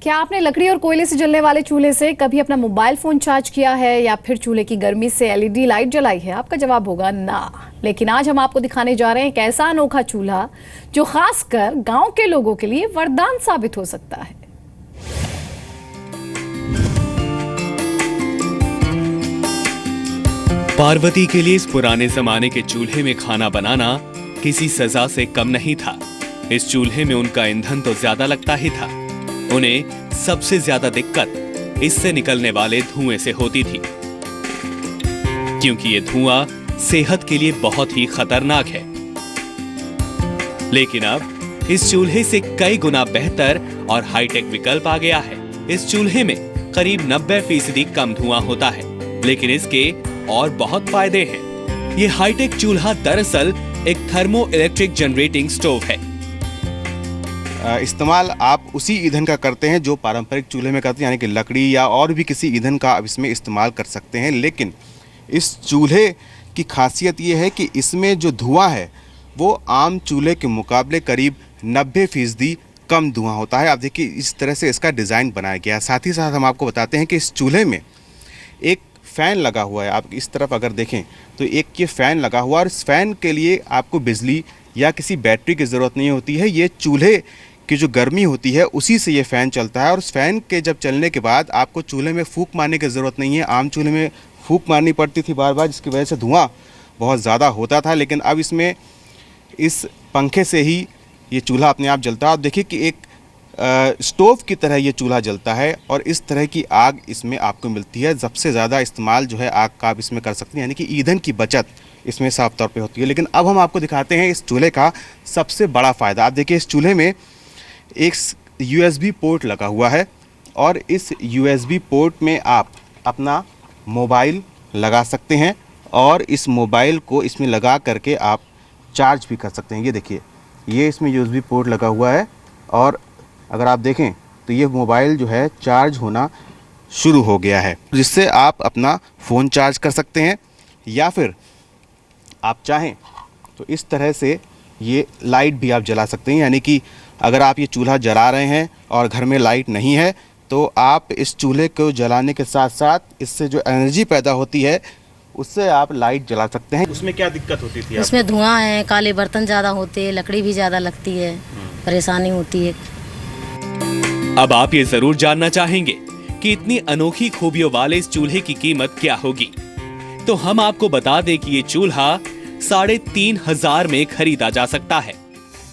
क्या आपने लकड़ी और कोयले से जलने वाले चूल्हे से कभी अपना मोबाइल फोन चार्ज किया है या फिर चूल्हे की गर्मी से एलईडी लाइट जलाई है? आपका जवाब होगा ना। लेकिन आज हम आपको दिखाने जा रहे हैं एक ऐसा अनोखा चूल्हा जो खासकर गांव के लोगों के लिए वरदान साबित हो सकता है। पार्वती के लिए इस पुराने जमाने के चूल्हे में खाना बनाना किसी सजा से कम नहीं था। इस चूल्हे में उनका ईंधन तो ज्यादा लगता ही था। उन्हें सबसे ज्यादा दिक्कत इससे निकलने वाले धुएं से होती थी, क्योंकि ये धुआं सेहत के लिए बहुत ही खतरनाक है। लेकिन अब इस चूल्हे से कई गुना बेहतर और हाईटेक विकल्प आ गया है। इस चूल्हे में करीब 90% कम धुआं होता है, लेकिन इसके और बहुत फायदे हैं। ये हाईटेक चूल्हा दरअसल एक थर्मो इलेक्ट्रिक जनरेटिंग स्टोव है। इस्तेमाल आप उसी ईंधन का करते हैं जो पारंपरिक चूल्हे में करते हैं, यानी कि लकड़ी या और भी किसी ईंधन का आप इसमें इस्तेमाल कर सकते हैं। लेकिन इस चूल्हे की खासियत ये है कि इसमें जो धुआं है वो आम चूल्हे के मुकाबले करीब 90% कम धुआं होता है। आप देखिए इस तरह से इसका डिज़ाइन बनाया गया है। साथ ही साथ हम आपको बताते हैं कि इस चूल्हे में एक फ़ैन लगा हुआ है। आप इस तरफ अगर देखें तो एक ये फ़ैन लगा हुआ है और इस फ़ैन के लिए आपको बिजली या किसी बैटरी की ज़रूरत नहीं होती है। ये चूल्हे की जो गर्मी होती है उसी से ये फ़ैन चलता है और उस फ़ैन के जब चलने के बाद आपको चूल्हे में फूंक मारने की ज़रूरत नहीं है। आम चूल्हे में फूंक मारनी पड़ती थी बार बार, जिसकी वजह से धुआं बहुत ज़्यादा होता था। लेकिन अब इसमें इस पंखे से ही ये चूल्हा अपने आप जलता है। आप देखिए कि एक स्टोव की तरह ये चूल्हा जलता है और इस तरह की आग इसमें आपको मिलती है। सबसे ज़्यादा इस्तेमाल जो है आग का आप इसमें कर सकते हैं, यानी कि ईंधन की बचत इसमें साफ तौर पे होती है। लेकिन अब हम आपको दिखाते हैं इस चूल्हे का सबसे बड़ा फ़ायदा। आप देखिए इस चूल्हे में एक USB पोर्ट लगा हुआ है और इस USB पोर्ट में आप अपना मोबाइल लगा सकते हैं और इस मोबाइल को इसमें लगा करके आप चार्ज भी कर सकते हैं। ये देखिए ये इसमें USB पोर्ट लगा हुआ है और अगर आप देखें तो ये मोबाइल जो है चार्ज होना शुरू हो गया है, जिससे आप अपना फ़ोन चार्ज कर सकते हैं या फिर आप चाहें तो इस तरह से ये लाइट भी आप जला सकते हैं। यानी कि अगर आप ये चूल्हा जला रहे हैं और घर में लाइट नहीं है तो आप इस चूल्हे को जलाने के साथ साथ इससे जो एनर्जी पैदा होती है उससे आप लाइट जला सकते हैं। उसमें क्या दिक्कत होती थी? उसमें धुआं है, काले बर्तन ज़्यादा होते हैं, लकड़ी भी ज़्यादा लगती है, परेशानी होती है। अब आप ये जरूर जानना चाहेंगे कि इतनी अनोखी खूबियों वाले इस चूल्हे की कीमत क्या होगी। तो हम आपको बता दें कि ये चूल्हा 3,500 में खरीदा जा सकता है।